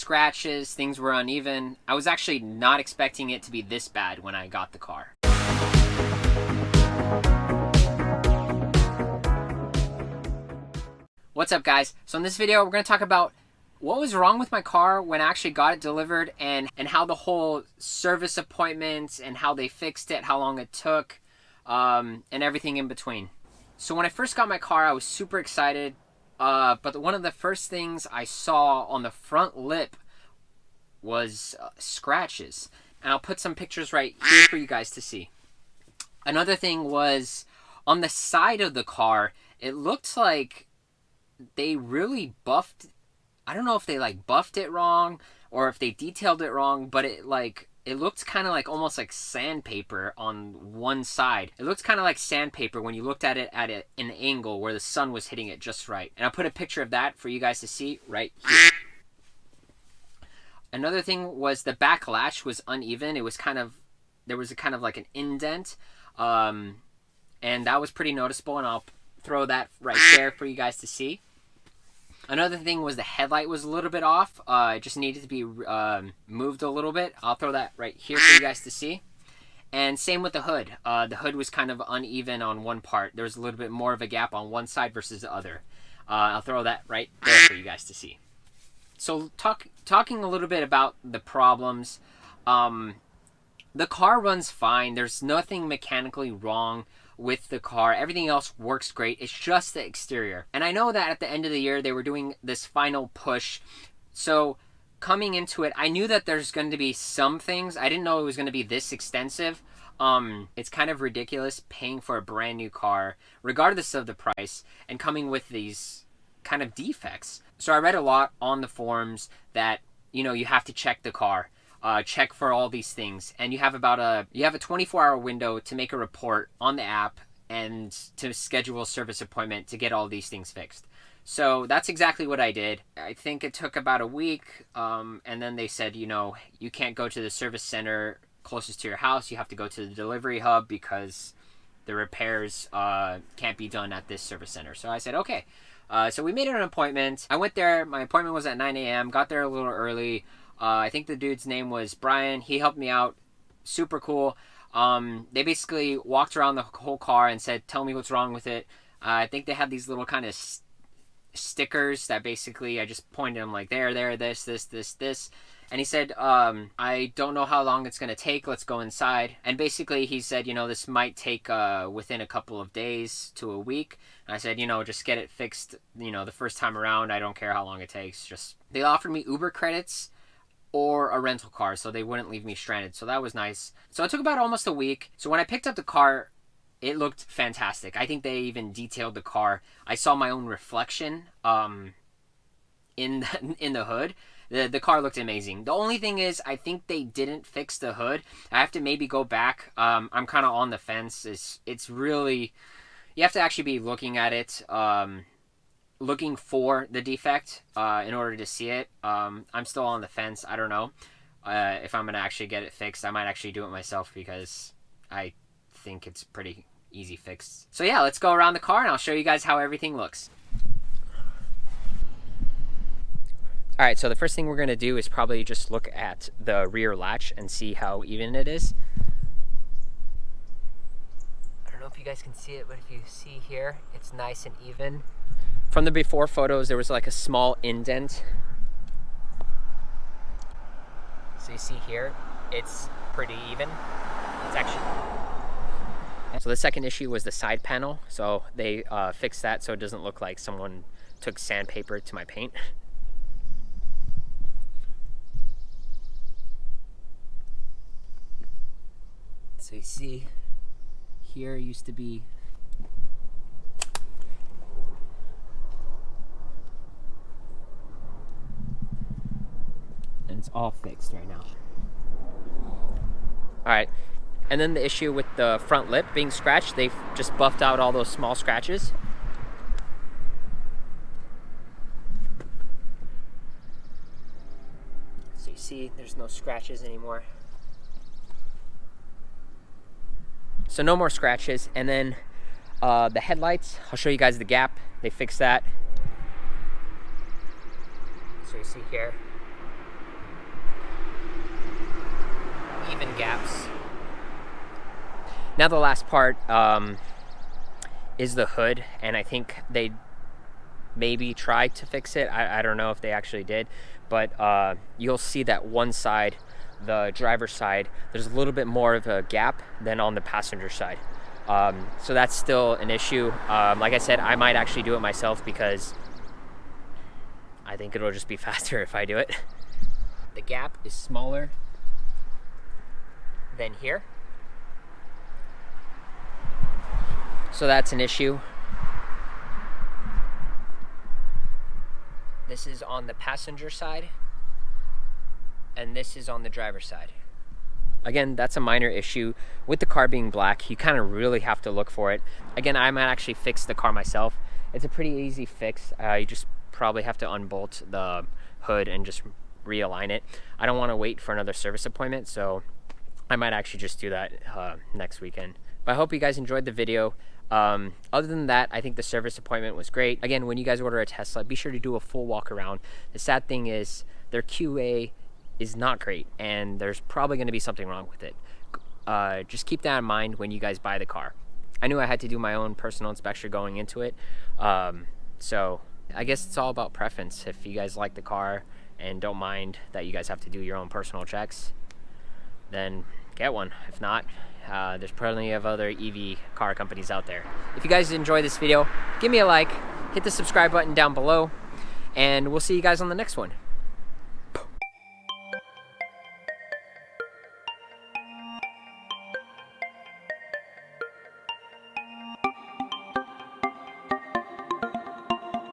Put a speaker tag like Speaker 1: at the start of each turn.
Speaker 1: scratches, things were uneven. I was actually not expecting it to be this bad when I got the car. What's up, guys? So in this video, we're going to talk about what was wrong with my car when I actually got it delivered, and how the whole service appointment and how they fixed it, how long it took, and everything in between. So when I first got my car, I was super excited, but one of the first things I saw on the front lip was scratches. And I'll put some pictures right here for you guys to see. Another thing was on the side of the car, it looked like they really buffed. I don't know if they like buffed it wrong or if they detailed it wrong, but it looked kind of like almost like sandpaper on one side. It looked kind of like sandpaper when you looked at it at an angle where the sun was hitting it just right. And I'll put a picture of that for you guys to see right here. Another thing was the back latch was uneven. It was there was a kind of like an indent, and that was pretty noticeable, and I'll throw that right there for you guys to see. Another thing was the headlight was a little bit off. It just needed to be moved a little bit. I'll throw that right here for you guys to see. And same with the hood. The hood was kind of uneven on one part. There was a little bit more of a gap on one side versus the other. I'll throw that right there for you guys to see. So talking a little bit about the problems. The car runs fine. There's nothing mechanically wrong with the car. Everything else works great. It's just the exterior. And I know that at the end of the year they were doing this final push. So coming into it, I knew that there's going to be some things. I didn't know it was going to be this extensive. It's kind of ridiculous paying for a brand new car, regardless of the price, and coming with these kind of defects. So I read a lot on the forums that, you have to check the car. Check for all these things, and you have a 24-hour window to make a report on the app and to schedule a service appointment to get all these things fixed. So that's exactly what I did. I think it took about a week, and then they said, you can't go to the service center closest to your house. You have to go to the delivery hub because the repairs can't be done at this service center. So I said, okay. So we made an appointment. I went there. My appointment was at 9 a.m. Got there a little early. I think the dude's name was Brian. He helped me out. Super cool. They basically walked around the whole car and said, tell me what's wrong with it. I think they had these little kind of stickers that basically I just pointed them like there, this. And he said, I don't know how long it's going to take. Let's go inside. And basically he said, this might take within a couple of days to a week. And I said, just get it fixed, the first time around. I don't care how long it takes. They offered me Uber credits or a rental car, so they wouldn't leave me stranded. So that was nice. So it took about almost a week. So when I picked up the car, it looked fantastic. I think they even detailed the car. I saw my own reflection in the hood. The car looked amazing. The only thing is, I think they didn't fix the hood. I have to maybe go back. I'm kind of on the fence. It's really, you have to actually be looking at it, looking for the defect in order to see it. I'm still on the fence. I don't know if I'm going to actually get it fixed. I might actually do it myself because I think it's pretty easy fixed. So yeah, let's go around the car and I'll show you guys how everything looks. Alright, so the first thing we're going to do is probably just look at the rear latch and see how even it is. I don't know if you guys can see it, but if you see here, it's nice and even. From the before photos, there was like a small indent. So you see here, it's pretty even. It's actually... So the second issue was the side panel. So they fixed that so it doesn't look like someone took sandpaper to my paint. So you see, here used to be and it's all fixed right now. Alright, and then the issue with the front lip being scratched, they've just buffed out all those small scratches. So you see, there's no scratches anymore. So no more scratches. And then the headlights, I'll show you guys the gap. They fixed that. So you see here, uneven gaps. Now the last part is the hood, and I think they maybe tried to fix it. I don't know if they actually did, but you'll see that one side, the driver's side, there's a little bit more of a gap than on the passenger side. So that's still an issue. Like I said, I might actually do it myself because I think it'll just be faster if I do it. The gap is smaller than here. So that's an issue. This is on the passenger side, and this is on the driver's side. Again, that's a minor issue. With the car being black, you kind of really have to look for it. Again, I might actually fix the car myself. It's a pretty easy fix. You just probably have to unbolt the hood and just realign it. I don't want to wait for another service appointment, so I might actually just do that next weekend. But I hope you guys enjoyed the video. Other than that, I think the service appointment was great. Again, when you guys order a Tesla, be sure to do a full walk around. The sad thing is their QA is not great, and there's probably going to be something wrong with it. Just keep that in mind when you guys buy the car. I knew I had to do my own personal inspection going into it. So I guess it's all about preference. If you guys like the car and don't mind that you guys have to do your own personal checks, then get one. If not, there's plenty of other EV car companies out there. If you guys enjoyed this video, give me a like, hit the subscribe button down below, and we'll see you guys on the next one.